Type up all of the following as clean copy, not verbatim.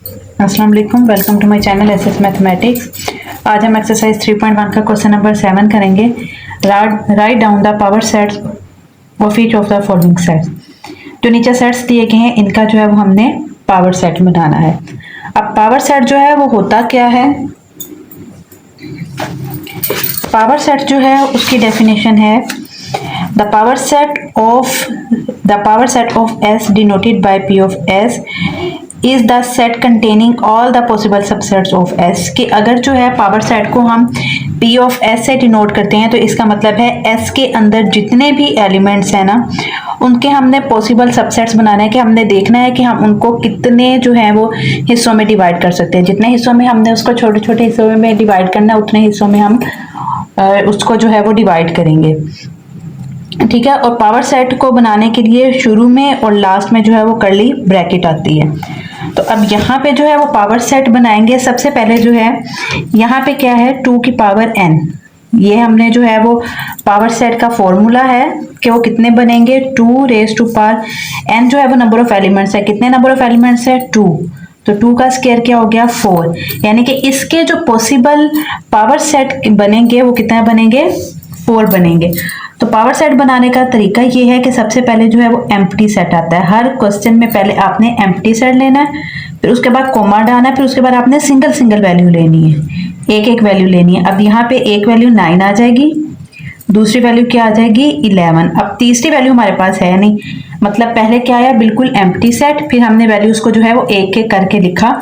अस्सलाम वालेकुम, welcome to my channel SS mathematics. आज हम एक्सरसाइज 3.1 का क्वेश्चन नंबर 7 करेंगे। Right down the power sets of each of the following sets. जो नीचे सेट्स दिए गए हैं इनका जो है वो हमने पावर सेट बनाना है। अब पावर सेट जो है वो होता क्या है? पावर सेट जो है उसकी डेफिनेशन है the power set of S denoted by P of S is the set containing all the possible subsets of S। कि अगर जो है पावर सेट को हम P ऑफ S से डिनोट करते हैं तो इसका मतलब है S के अंदर जितने भी एलिमेंट्स हैं ना उनके हमने पॉसिबल सबसेट्स बनाना है कि हमने देखना है कि हम उनको कितने जो है वो हिस्सों में डिवाइड कर सकते हैं। जितने हिस्सों में हमने उसको छोटे छोटे हिस्सों में डिवाइड करना है उतने हिस्सों में हम उसको जो है वो डिवाइड करेंगे। ठीक है। और पावर सेट को बनाने के लिए शुरू में और लास्ट में जो है वो कर्ली ब्रैकेट आती है। तो अब यहाँ पे जो है वो पावर सेट बनाएंगे। सबसे पहले जो है यहाँ पे क्या है 2 की पावर n। ये हमने जो है वो पावर सेट का फॉर्मूला है कि वो कितने बनेंगे 2 रेज टू पावर n जो है वो नंबर ऑफ एलिमेंट्स है। कितने नंबर ऑफ एलिमेंट्स है 2। तो 2 का स्क्वायर क्या हो गया 4। यानी कि इसके जो पॉसिबल पावर सेट बनेंगे वो कितने बनेंगे 4 बनेंगे। तो पावर सेट बनाने का तरीका ये है कि सबसे पहले जो है वो एम्प्टी सेट आता है। हर क्वेश्चन में पहले आपने एम्प्टी सेट लेना है, फिर उसके बाद कॉमा डालना है, फिर उसके बाद आपने सिंगल सिंगल वैल्यू लेनी है, एक एक वैल्यू लेनी है। अब यहाँ पे एक वैल्यू 9 आ जाएगी, दूसरी वैल्यू क्या आ जाएगी 11। अब तीसरी वैल्यू हमारे पास है नहीं, मतलब पहले क्या आया बिल्कुल एम्प्टी सेट, फिर हमने वैल्यूज को जो है वो एक एक करके लिखा।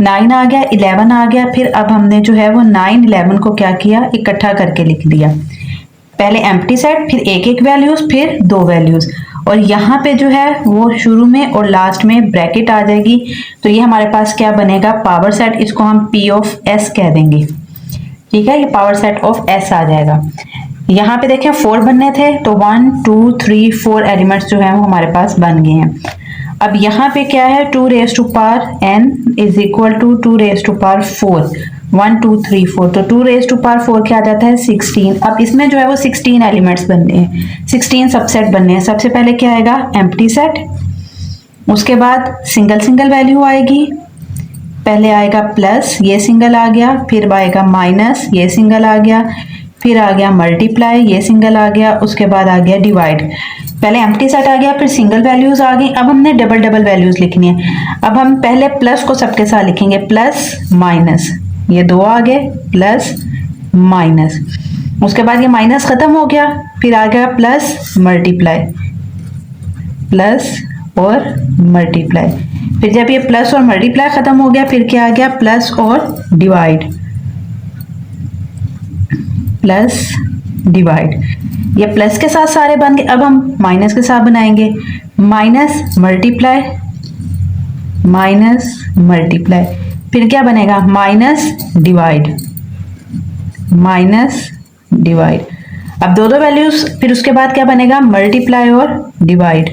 9 आ गया, 11 आ गया, फिर अब हमने जो है वो 9 11 को क्या किया इकट्ठा करके लिख दिया। पहले एम्प्टी सेट, फिर एक एक वैल्यूज, फिर 2 वैल्यूज। और यहाँ पे जो है वो शुरू में और लास्ट में ब्रैकेट आ जाएगी। तो ये हमारे पास क्या बनेगा पावर सेट। इसको हम P ऑफ S कह देंगे। ठीक है, ये पावर सेट ऑफ S आ जाएगा। यहाँ पे देखें 4 बनने थे तो 1 2 3 4 एलिमेंट्स जो है वो हमारे पास बन गए हैं। अब यहाँ पे क्या है 2 raise to power n is equal to 2 raise to power 4। 1 2 3 4 तो 2 रेज टू पावर 4 क्या आ जाता है 16। अब इसमें जो है वो 16 एलिमेंट्स बनने हैं, 16 सबसेट बनने हैं। सबसे पहले क्या आएगा एम्प्टी सेट, उसके बाद सिंगल सिंगल वैल्यू आएगी। पहले आएगा प्लस, ये सिंगल आ गया, फिर आएगा माइनस, ये सिंगल आ गया, फिर आ गया मल्टीप्लाई, ये सिंगल आ गया, उसके बाद आ गया डिवाइड। पहले एम्प्टी सेट आ गया, फिर सिंगल वैल्यूज आ गई। अब हमने डबल डबल वैल्यूज लिखनी है। अब हम पहले प्लस को सबके साथ लिखेंगे, प्लस माइनस, ये 2 आ गए, प्लस माइनस, उसके बाद ये माइनस खत्म हो गया, फिर आ गया प्लस मल्टीप्लाई, प्लस और मल्टीप्लाई। फिर जब ये प्लस और मल्टीप्लाई खत्म हो गया फिर क्या आ गया प्लस और डिवाइड, प्लस डिवाइड। ये प्लस के साथ सारे बन गए। अब हम माइनस के साथ बनाएंगे, माइनस मल्टीप्लाई, माइनस मल्टीप्लाई, फिर क्या बनेगा माइनस डिवाइड, माइनस डिवाइड। अब दो वैल्यूज, फिर उसके बाद क्या बनेगा मल्टीप्लाई और डिवाइड।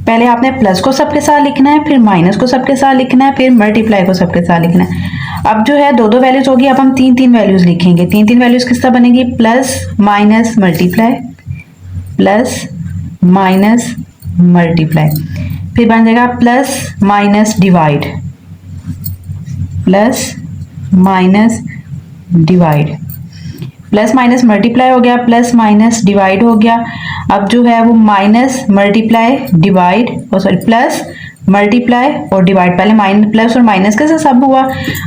पहले आपने प्लस को सबके साथ लिखना है, फिर माइनस को सबके साथ लिखना है, फिर मल्टीप्लाई को सबके साथ लिखना है। अब जो है 2 वैल्यूज होगी, अब हम 3 वैल्यूज लिखेंगे। 3 वैल्यूज किस तरह बनेगी plus minus multiply, plus minus multiply, फिर बन जाएगा plus minus divide, plus minus divide, plus minus multiply हो गया, प्लस माइनस डिवाइड हो गया। अब जो है वो minus multiply divide plus multiply और डिवाइड। पहले माइनस प्लस और माइनस के साथ सब हुआ,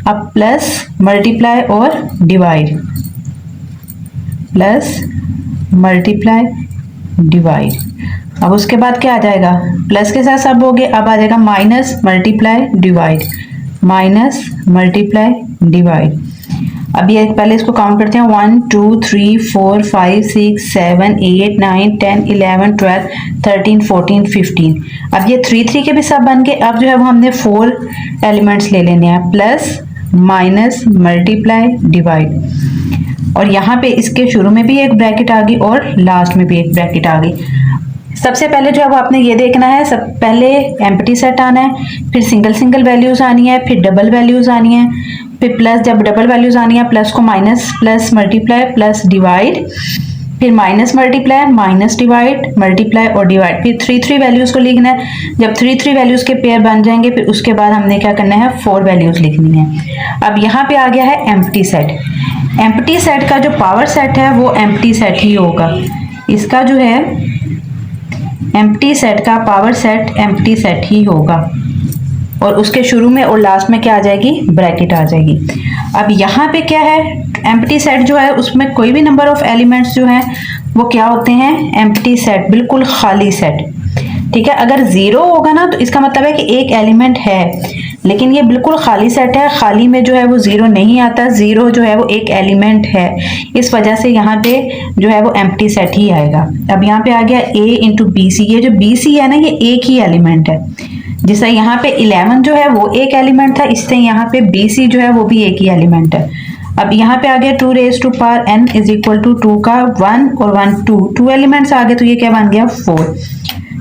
अब प्लस मल्टीप्लाई और डिवाइड, प्लस मल्टीप्लाई डिवाइड। अब उसके बाद क्या आ जाएगा प्लस के साथ सब हो गए, अब आ जाएगा minus multiply divide, minus multiply divide. अब ये पहले इसको काउंट करते हैं 1 2 3 4 5 6 7 8 9 10 11 12 13 14 15। अब ये 3 के भी सब बन गए। अब जो है वो हमने 4 एलिमेंट्स ले लेने हैं, प्लस माइनस मल्टीप्लाई डिवाइड। और यहाँ पे इसके शुरू में भी एक ब्रैकेट आ गई और लास्ट में भी एक ब्रैकेट आ गई। सबसे पहले जो है वो आपने ये देखना है, सब पहले एम्प्टी सेट आना है, फिर सिंगल सिंगल वैल्यूज आनी है, फिर डबल वैल्यूज आनी है, फिर प्लस, जब डबल वैल्यूज आनी है प्लस को minus, plus multiply, plus divide, फिर minus multiply, minus divide, multiply और डिवाइड, फिर 3 वैल्यूज को लिखना है। जब 3 वैल्यूज के पेयर बन जाएंगे फिर उसके बाद हमने क्या करना है, 4 वैल्यूज लिखनी है। अब यहाँ पे आ गया है एम्प्टी सेट। एम्प्टी सेट का जो पावर सेट है वो एम्प्टी सेट ही होगा। इसका जो है एम्प्टी सेट का पावर सेट एम्प्टी सेट ही होगा, और उसके शुरू में और लास्ट में क्या आ जाएगी, ब्रैकेट आ जाएगी। अब यहाँ पे क्या है, एम्प्टी सेट जो है उसमें कोई भी नंबर ऑफ एलिमेंट्स जो हैं वो क्या होते हैं, एम्प्टी सेट, बिल्कुल खाली सेट। ठीक है, अगर 0 होगा ना तो इसका मतलब है कि एक एलिमेंट है, लेकिन ये बिल्कुल खाली सेट है, खाली में जो है वो 0 नहीं आता, 0 जो है वो एक एलिमेंट है, इस वजह से यहाँ पे जो है वो एम्प्टी सेट ही आएगा। अब यहाँ पे आ गया a इंटू बी सी, ये जो बी सी है ना ये एक ही एलिमेंट है। जैसे यहाँ पे 11 जो है वो एक एलिमेंट था, इससे यहाँ पे बी सी जो है वो भी एक ही एलिमेंट है। अब यहाँ पे आ गया 2 raise to power n is equal to 2 का 1 और 1 2 एलिमेंट्स आ गए, तो ये क्या बन गया 4।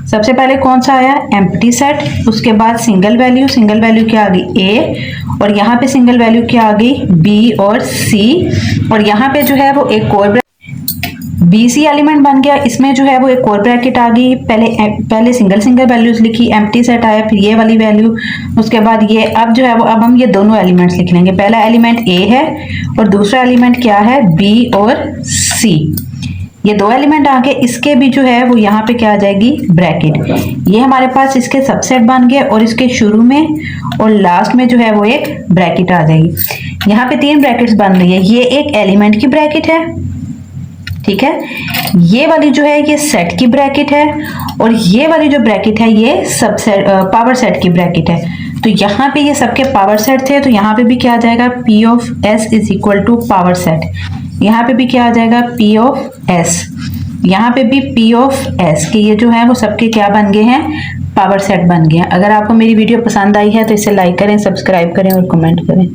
सबसे पहले कौन सा आया, एम्प्टी सेट, उसके बाद सिंगल वैल्यू क्या आ गई a, और यहाँ पे सिंगल वैल्यू क्या आ गई b और c, और यहाँ पे जो है वो एक और बी सी एलिमेंट बन गया, इसमें जो है वो एक और ब्रैकेट आ गई। पहले सिंगल वैल्यूज लिखी, एम्प्टी सेट आया, फिर ये वाली वैल्यू, उसके बाद ये। अब जो है वो अब हम ये दोनों एलिमेंट्स लिख लेंगे। पहला एलिमेंट a है और दूसरा एलिमेंट क्या है, b और c। ये 2 एलिमेंट आ गए, इसके भी जो है वो यहाँ पे क्या आ जाएगी, ब्रैकेट। ये हमारे पास इसके सबसेट बन गए, और इसके शुरू में और लास्ट में जो है वो एक ब्रैकेट आ जाएगी। यहाँ पे 3 ब्रैकेट्स बन रही है, ये एक एलिमेंट की ब्रैकेट है, ठीक है, ये वाली जो है ये सेट की ब्रैकेट है, और ये वाली जो ब्रैकेट है ये सबसेट पावर सेट की ब्रैकेट है। तो यहाँ पे ये सबके पावर सेट थे, तो यहाँ पे भी क्या आ जाएगा, P of S is equal to power set. यहाँ पे भी क्या आ जाएगा, P ऑफ S, यहाँ पे भी P ऑफ S, कि ये जो है वो सबके क्या बन गए हैं, पावर सेट बन गए हैं। अगर आपको मेरी वीडियो पसंद आई है तो इसे लाइक करें, सब्सक्राइब करें और कमेंट करें।